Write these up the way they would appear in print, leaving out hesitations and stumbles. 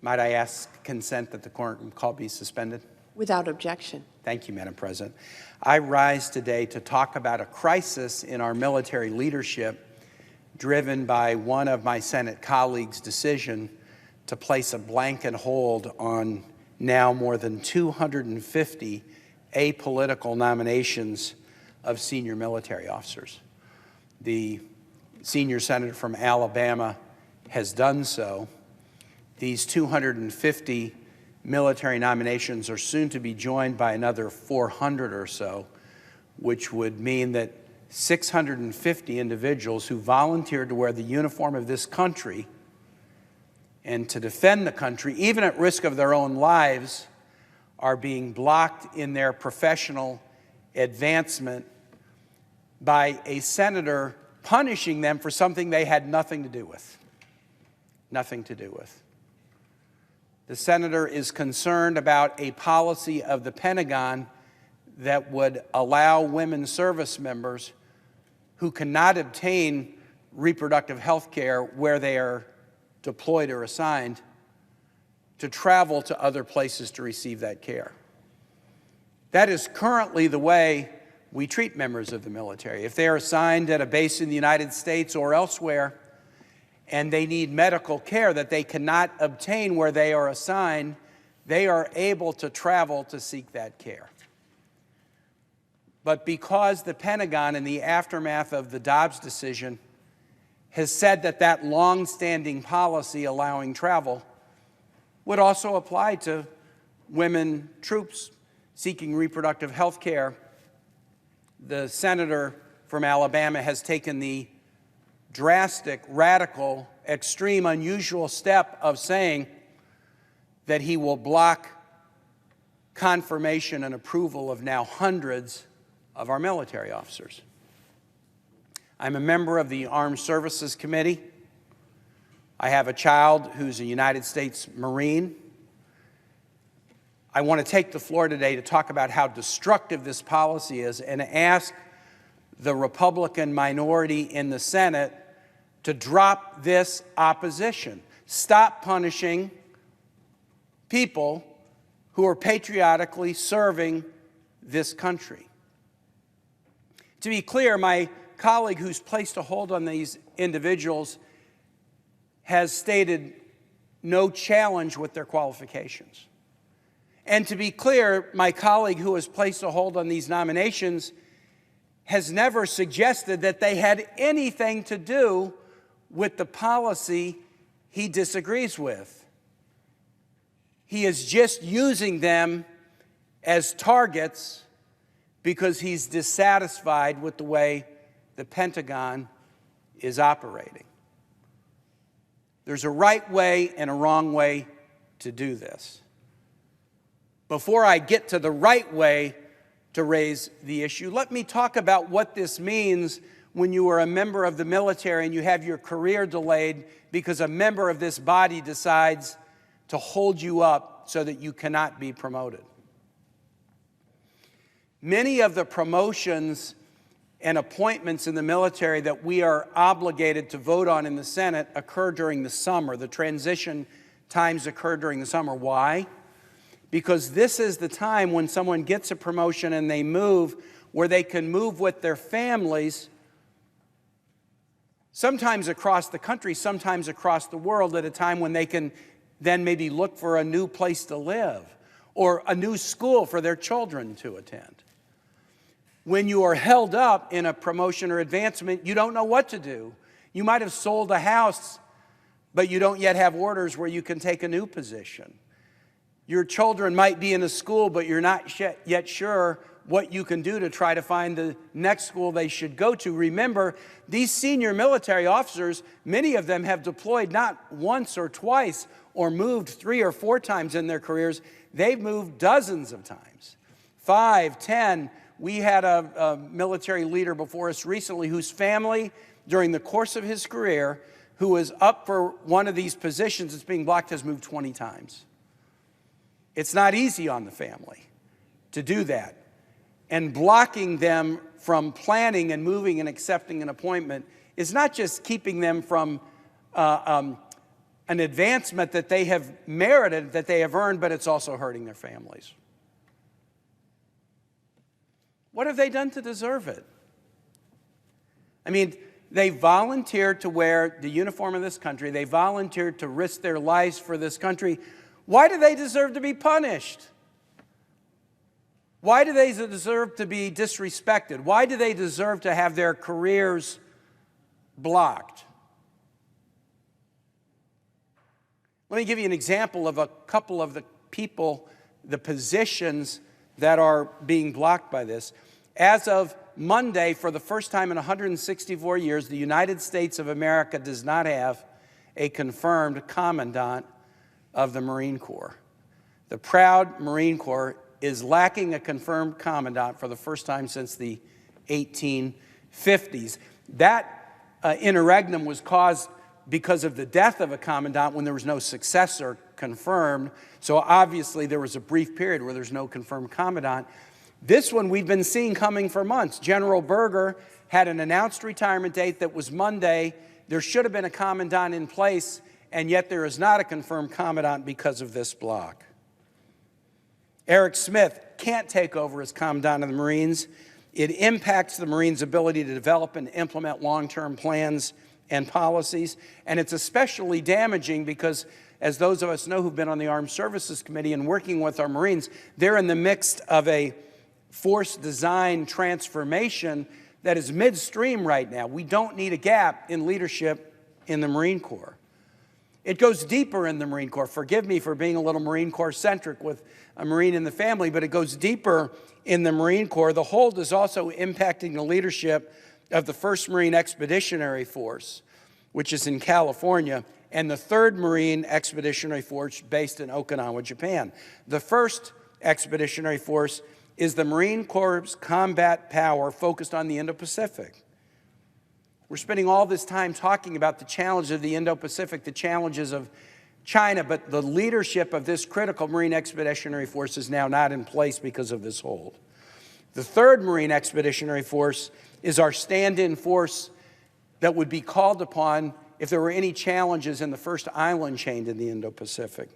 Might I ask consent that the quorum call be suspended? Without objection. Thank you, Madam President. I rise today to talk about a crisis in our military leadership driven by one of my Senate colleagues' decision to place a blanket hold on now more than 250 apolitical nominations of senior military officers. The senior senator from Alabama has done so. These 250 military nominations are soon to be joined by another 400 or so, which would mean that 650 individuals who volunteered to wear the uniform of this country and to defend the country, even at risk of their own lives, are being blocked in their professional advancement by a senator punishing them for something they had nothing to do with. Nothing to do with. The senator is concerned about a policy of the Pentagon that would allow women service members who cannot obtain reproductive health care where they are deployed or assigned to travel to other places to receive that care. That is currently the way we treat members of the military. If they are assigned at a base in the United States or elsewhere, and they need medical care that they cannot obtain where they are assigned, they are able to travel to seek that care. But because the Pentagon, in the aftermath of the Dobbs decision, has said that that long-standing policy allowing travel would also apply to women troops seeking reproductive health care, the senator from Alabama has taken the drastic, radical, extreme, unusual step of saying that he will block confirmation and approval of now hundreds of our military officers. I'm a member of the Armed Services Committee. I have a child who's a United States Marine. I want to take the floor today to talk about how destructive this policy is and ask the Republican minority in the Senate to drop this opposition. Stop punishing people who are patriotically serving this country. To be clear, my colleague who's placed a hold on these individuals has stated no challenge with their qualifications. And to be clear, my colleague who has placed a hold on these nominations has never suggested that they had anything to do with the policy he disagrees with. He is just using them as targets because he's dissatisfied with the way the Pentagon is operating. There's a right way and a wrong way to do this. Before I get to the right way to raise the issue, let me talk about what this means when you are a member of the military and you have your career delayed because a member of this body decides to hold you up so that you cannot be promoted. Many of the promotions and appointments in the military that we are obligated to vote on in the Senate occur during the summer. The transition times occur during the summer. Why? Because this is the time when someone gets a promotion and they move where they can move with their families, sometimes across the country, sometimes across the world, at a time when they can then maybe look for a new place to live or a new school for their children to attend. When you are held up in a promotion or advancement, you don't know what to do. You might have sold a house, but you don't yet have orders where you can take a new position. Your children might be in a school, but you're not yet sure what you can do to try to find the next school they should go to. Remember, these senior military officers, many of them have deployed not once or twice or moved 3 or 4 times in their careers. They've moved dozens of times, 5, 10. We had a military leader before us recently whose family, during the course of his career, who was up for one of these positions that's being blocked, has moved 20 times. It's not easy on the family to do that. And blocking them from planning and moving and accepting an appointment is not just keeping them from an advancement that they have merited, that they have earned, but it's also hurting their families. What have they done to deserve it? I mean, they volunteered to wear the uniform of this country. They volunteered to risk their lives for this country. Why do they deserve to be punished? Why do they deserve to be disrespected? Why do they deserve to have their careers blocked? Let me give you an example of a couple of the people, the positions that are being blocked by this. As of Monday, for the first time in 164 years, the United States of America does not have a confirmed commandant of the Marine Corps. The proud Marine Corps is lacking a confirmed commandant for the first time since the 1850s. That interregnum was caused because of the death of a commandant when there was no successor confirmed. So obviously there was a brief period where there's no confirmed commandant. This one we've been seeing coming for months. General Berger had an announced retirement date that was Monday. There should have been a commandant in place, and yet there is not a confirmed commandant because of this block. Eric Smith can't take over as commandant of the Marines. It impacts the Marines' ability to develop and implement long-term plans and policies, and it's especially damaging because, as those of us know who've been on the Armed Services Committee and working with our Marines, they're in the midst of a force design transformation that is midstream right now. We don't need a gap in leadership in the Marine Corps. It goes deeper in the Marine Corps. Forgive me for being a little Marine Corps-centric with a Marine in the family, but it goes deeper in the Marine Corps. The hold is also impacting the leadership of the 1st Marine Expeditionary Force, which is in California, and the 3rd Marine Expeditionary Force based in Okinawa, Japan. The 1st Expeditionary Force is the Marine Corps' combat power focused on the Indo-Pacific. We're spending all this time talking about the challenges of the Indo-Pacific, the challenges of China, but the leadership of this critical Marine Expeditionary Force is now not in place because of this hold. The 3rd Marine Expeditionary Force is our stand-in force that would be called upon if there were any challenges in the first island chain in the Indo-Pacific.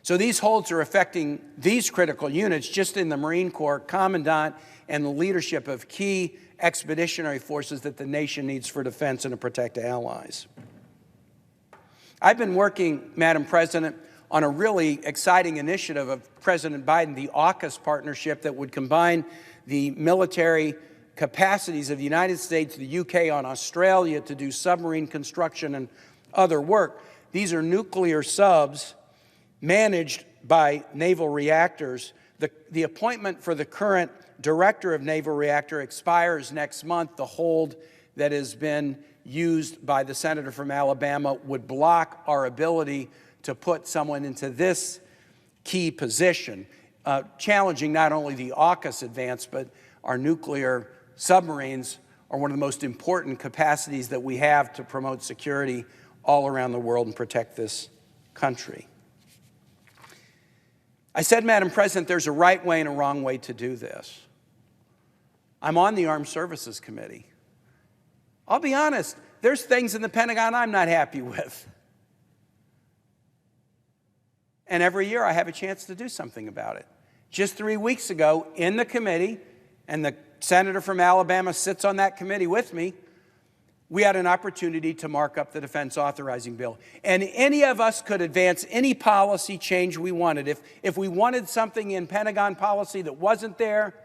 So these holds are affecting these critical units just in the Marine Corps, commandant, and the leadership of key expeditionary forces that the nation needs for defense and to protect allies. I've been working, Madam President, on a really exciting initiative of President Biden, the AUKUS partnership that would combine the military capacities of the United States, the UK, on Australia to do submarine construction and other work. These are nuclear subs managed by naval reactors. The appointment for the current director of Naval Reactor expires next month. The hold that has been used by the senator from Alabama would block our ability to put someone into this key position, challenging not only the AUKUS advance, but our nuclear submarines are one of the most important capacities that we have to promote security all around the world and protect this country. I said, Madam President, there's a right way and a wrong way to do this. I'm on the Armed Services Committee. I'll be honest, there's things in the Pentagon I'm not happy with. And every year I have a chance to do something about it. Just 3 weeks ago in the committee, and the senator from Alabama sits on that committee with me, we had an opportunity to mark up the defense authorizing bill. And any of us could advance any policy change we wanted. If we wanted something in Pentagon policy that wasn't there,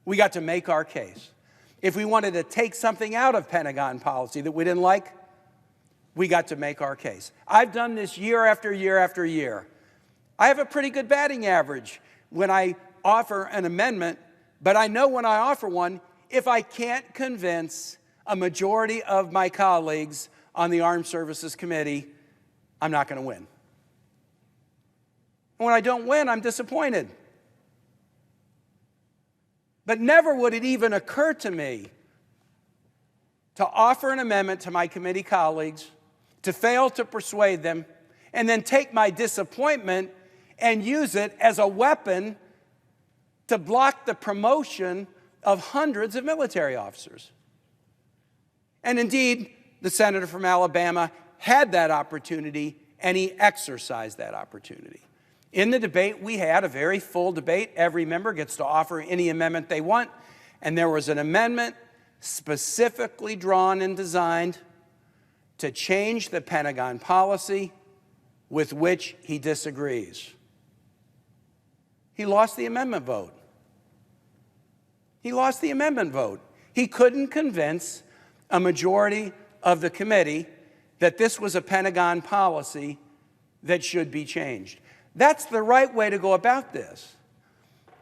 we got to make our case. If we wanted to take something out of Pentagon policy that we didn't like, we got to make our case. I've done this year after year after year. I have a pretty good batting average when I offer an amendment, but I know when I offer one, if I can't convince a majority of my colleagues on the Armed Services Committee, I'm not going to win. And when I don't win, I'm disappointed. But never would it even occur to me to offer an amendment to my committee colleagues, to fail to persuade them, and then take my disappointment and use it as a weapon to block the promotion of hundreds of military officers. And indeed, the senator from Alabama had that opportunity, and he exercised that opportunity. In the debate, we had a very full debate. Every member gets to offer any amendment they want, and there was an amendment specifically drawn and designed to change the Pentagon policy with which he disagrees. He lost the amendment vote. He lost the amendment vote. He couldn't convince a majority of the committee that this was a Pentagon policy that should be changed. That's the right way to go about this.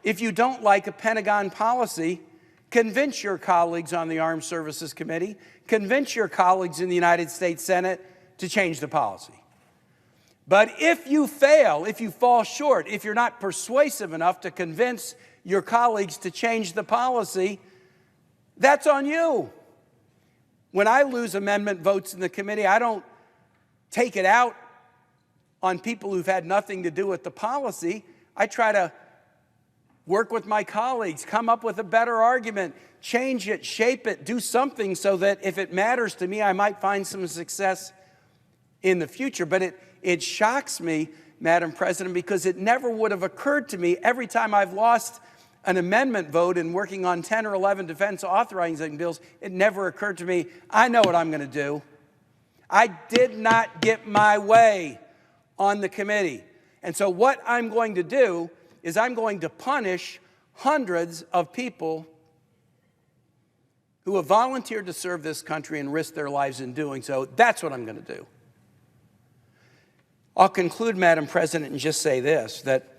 If you don't like a Pentagon policy, convince your colleagues on the Armed Services Committee, convince your colleagues in the United States Senate to change the policy. But if you fail, if you fall short, if you're not persuasive enough to convince your colleagues to change the policy, that's on you. When I lose amendment votes in the committee, I don't take it out on people who've had nothing to do with the policy. I try to work with my colleagues, come up with a better argument, change it, shape it, do something so that if it matters to me, I might find some success in the future. But it shocks me, Madam President, because it never would have occurred to me every time I've lost an amendment vote in working on 10 or 11 defense authorizing bills, it never occurred to me, I know what I'm going to do. I did not get my way on the committee. And so what I'm going to do is I'm going to punish hundreds of people who have volunteered to serve this country and risk their lives in doing so. That's what I'm going to do. I'll conclude, Madam President, and just say this, that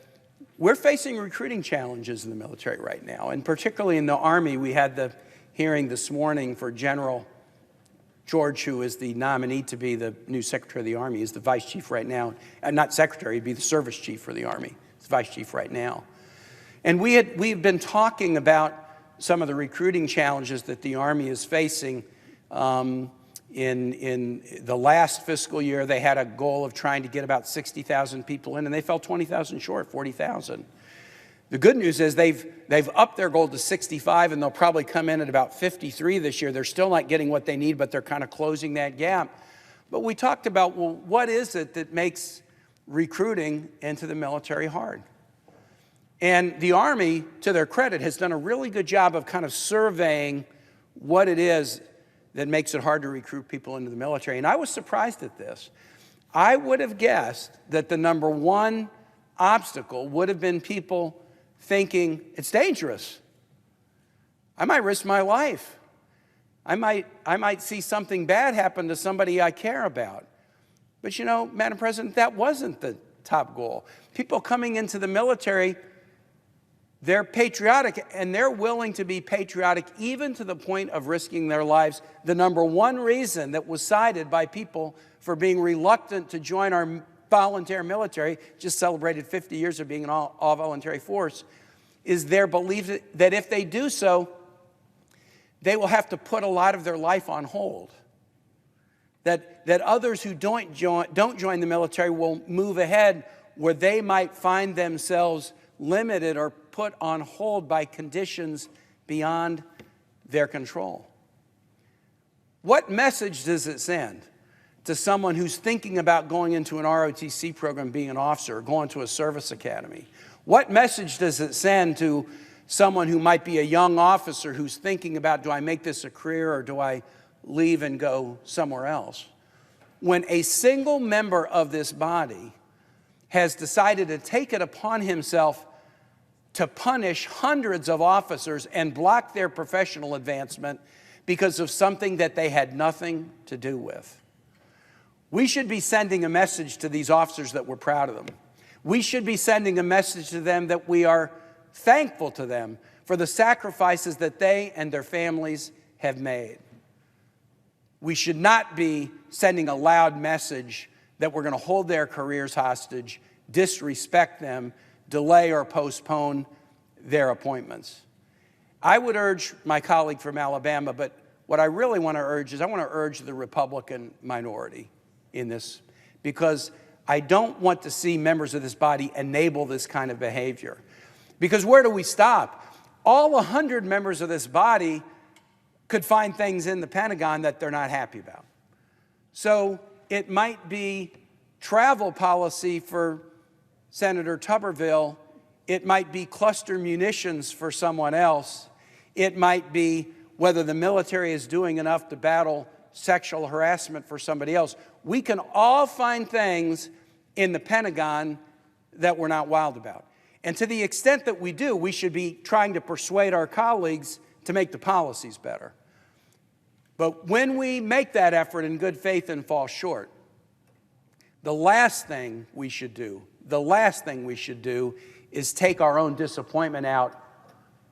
we're facing recruiting challenges in the military right now, and particularly in the Army. We had the hearing this morning for General George, who is the nominee to be the new Secretary of the Army. He's the Vice Chief right now. Not Secretary, he'd be the Service Chief for the Army. He's Vice Chief right now. And we've been talking about some of the recruiting challenges that the Army is facing. In the last fiscal year, they had a goal of trying to get about 60,000 people in, and they fell 20,000 short, 40,000. The good news is they've upped their goal to 65, and they'll probably come in at about 53 this year. They're still not getting what they need, but they're kind of closing that gap. But we talked about, well, what is it that makes recruiting into the military hard? And the Army, to their credit, has done a really good job of kind of surveying what it is that makes it hard to recruit people into the military. And I was surprised at this. I would have guessed that the number one obstacle would have been people thinking, it's dangerous. I might risk my life. I might see something bad happen to somebody I care about. But you know, Madam President, that wasn't the top goal. People coming into the military, they're patriotic, and they're willing to be patriotic even to the point of risking their lives. The number one reason that was cited by people for being reluctant to join our volunteer military, just celebrated 50 years of being an all-voluntary force, is their belief that if they do so, they will have to put a lot of their life on hold. That others who don't join the military will move ahead where they might find themselves limited or put on hold by conditions beyond their control. What message does it send to someone who's thinking about going into an ROTC program, being an officer, or going to a service academy? What message does it send to someone who might be a young officer who's thinking about, do I make this a career or do I leave and go somewhere else? When a single member of this body has decided to take it upon himself to punish hundreds of officers and block their professional advancement because of something that they had nothing to do with. We should be sending a message to these officers that we're proud of them. We should be sending a message to them that we are thankful to them for the sacrifices that they and their families have made. We should not be sending a loud message that we're going to hold their careers hostage, disrespect them, delay or postpone their appointments. I would urge my colleague from Alabama, but what I really want to urge is I want to urge the Republican minority in this, because I don't want to see members of this body enable this kind of behavior. Because where do we stop? All 100 members of this body could find things in the Pentagon that they're not happy about. So it might be travel policy for Senator Tuberville. It might be cluster munitions for someone else. It might be whether the military is doing enough to battle sexual harassment for somebody else. We can all find things in the Pentagon that we're not wild about. And to the extent that we do, we should be trying to persuade our colleagues to make the policies better. But when we make that effort in good faith and fall short, the last thing we should do is take our own disappointment out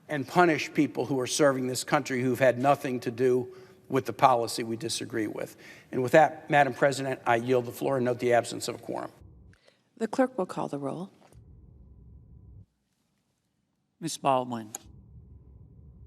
and punish people who are serving this country who've had nothing to do with the policy we disagree with. And with that, Madam President, I yield the floor and note the absence of a quorum. The clerk will call the roll. Ms. Baldwin.